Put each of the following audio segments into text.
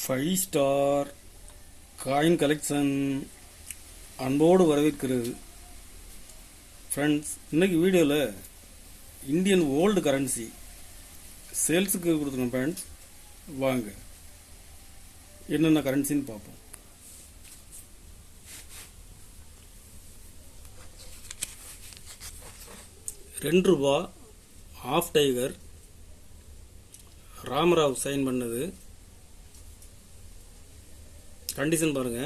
Five star coin collection அன்போடு வரவேற்கிறது. Friends, இன்னைக்கு வீடியோவில் இந்தியன் ஓல்டு கரன்சி சேல்ஸுக்கு கொடுத்துருக்கோம். ஃப்ரெண்ட்ஸ், வாங்க என்னென்ன கரன்சின்னு பார்ப்போம். ₹2 ஆஃப் டைகர் ராமராவ் சைன் பண்ணது. கண்டிஷன் பாருங்க.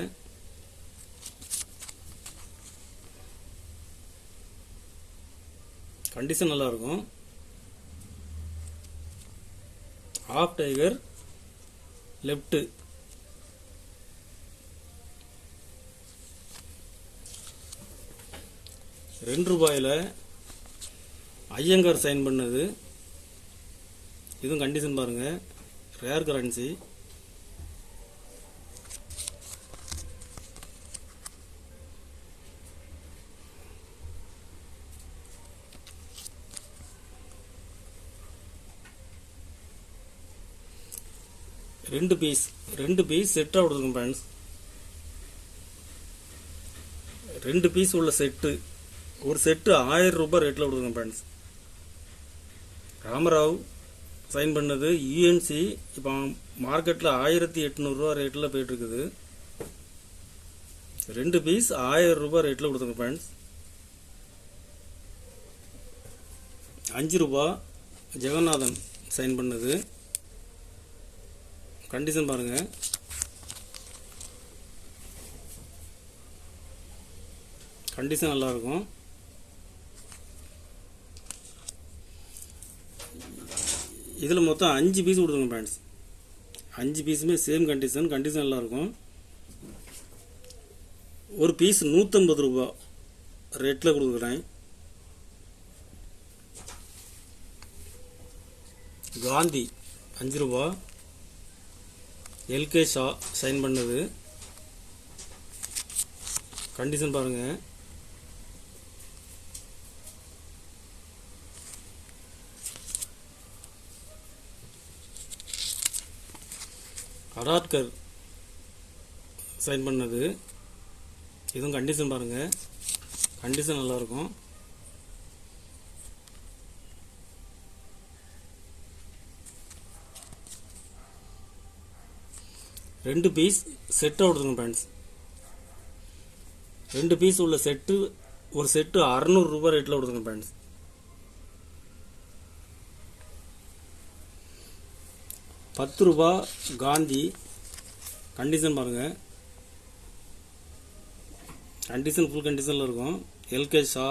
கண்டிஷன் நல்லா இருக்கும். Half tiger left. ₹2 Iyengar sign பண்ணது. இதுவும் கண்டிஷன் பாருங்க. Rare currency. ரெண்டு பீஸ் செட்டாக கொடுத்துருங்க ஃப்ரெண்ட்ஸ். 2 பீஸ் உள்ள செட்டு. ஒரு செட்டு ₹1000 ரேட்டில் கொடுத்துருங்க ஃப்ரெண்ட்ஸ். ராமராவ் சைன் பண்ணது. யூஎன்சி இப்போ மார்க்கெட்டில் ₹1800 ரேட்டில் போயிட்டு இருக்குது. 2 பீஸ் ₹1000 ரேட்டில் கொடுத்துருங்க ஃப்ரெண்ட்ஸ். ₹5 ஜெகநாதன் சைன் பண்ணது. கண்டிஷன் பாருங்க. கண்டிஷன் நல்லா இருக்கும். இதில் மொத்தம் 5 பீஸ் கொடுத்துருங்க ஃப்ரெண்ட்ஸ். 5 பீஸுமே சேம் கண்டிஷன். கண்டிஷன் நல்லா இருக்கும். ஒரு பீஸ் ₹150 ரேட்டில் கொடுக்குறேன். காந்தி ₹5. எல்கே ஷா சைன் பண்ணது. கண்டிஷன் பாருங்க. அடாட்கர் சைன் பண்ணது. இதுவும் கண்டிஷன் பாருங்க. கண்டிஷன் நல்லா இருக்கும். ரெண்டு பீஸ் செட்டாக கொடுத்துருங்க ஃப்ரெண்ட்ஸ். 2 பீஸ் உள்ள செட்டு. ஒரு செட்டு ₹600 ரேட்டில் கொடுத்துருங்க ஃப்ரெண்ட்ஸ். ₹10 காந்தி. கண்டிஷன் பாருங்க. கண்டிஷன் ஃபுல் கண்டிஷனில் இருக்கும். எல்கே ஷா.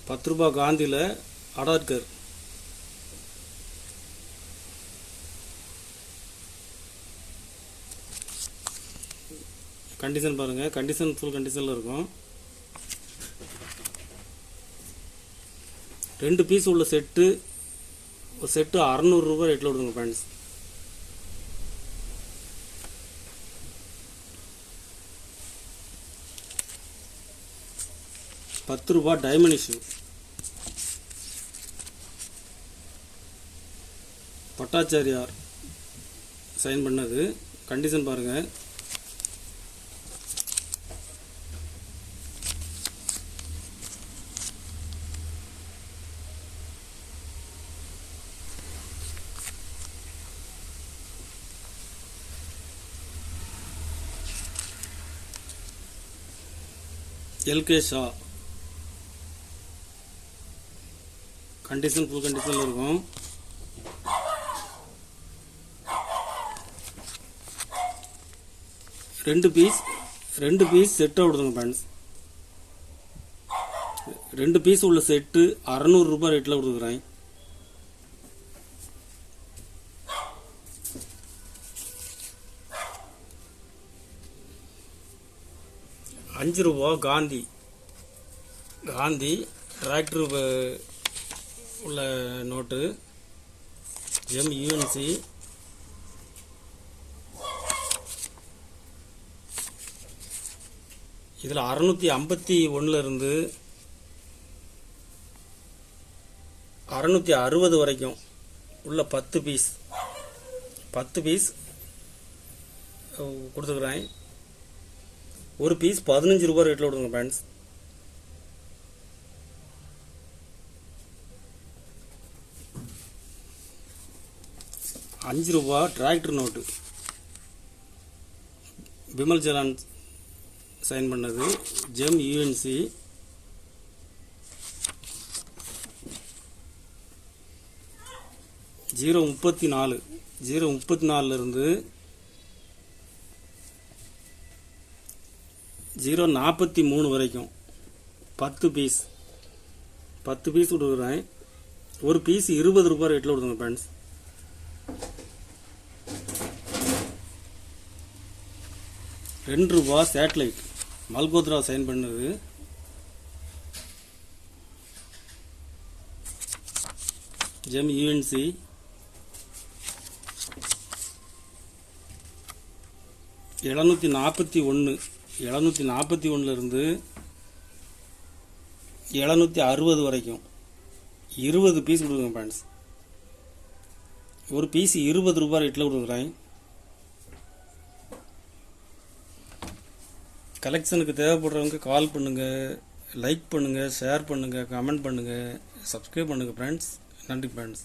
₹10 காந்தியில் அடாட்கர். கண்டிஷன் பாருங்க. கண்டிஷன் ஃபுல் கண்டிஷனில் இருக்கும். 2 பீஸ் உள்ள செட்டு. ஒரு செட்டு ₹600 ரேட்டில் விடுங்க friends. ₹10 diamond issue. Bhattacharya sign பண்ணது. கண்டிஷன் பாருங்க. எல்கே ஷா. கண்டிஷன் ஃபுல் கண்டிஷனில் இருக்கும். ரெண்டு பீஸ் செட்டாக கொடுத்துருங்க ஃப்ரெண்ட்ஸ். 2 பீஸ் உள்ள செட்டு ₹600 ரேட்டில் கொடுக்குறேன். ₹5 காந்தி டிராக்டர் உள்ள நோட்டு. MUNC இதில் 651 இருந்து 660 வரைக்கும் உள்ள 10 பீஸ் கொடுத்துக்கிறேன். ஒரு பீஸ் 15 ரூபா ரேட்டில் விடுங்க friends. ₹5 tractor note Vimal Jalan sign பண்ணது, ஜெம் யூஎன்சி. இருந்து 043 வரைக்கும் 10 பீஸ் கொடுக்குறேன். ஒரு பீஸ் ₹20 ரேட்டில் கொடுங்க ஃப்ரெண்ட்ஸ். ₹2 சேட்டலைட் மல்கோத்ரா சைன் பண்ணது, ஜெம் யூஎன்சி. 741 இருந்து 760 வரைக்கும் 20 பீஸ் கொடுக்குங்க ஃப்ரெண்ட்ஸ். ஒரு பீஸ் ₹20 ரேட்டில் கொடுக்குறேன். கலெக்ஷனுக்கு தேவைப்படுறவங்க கால் பண்ணுங்கள், லைக் பண்ணுங்கள், ஷேர் பண்ணுங்கள், கமெண்ட் பண்ணுங்கள், சப்ஸ்கிரைப் பண்ணுங்கள் ஃப்ரெண்ட்ஸ். நன்றி ஃப்ரெண்ட்ஸ்.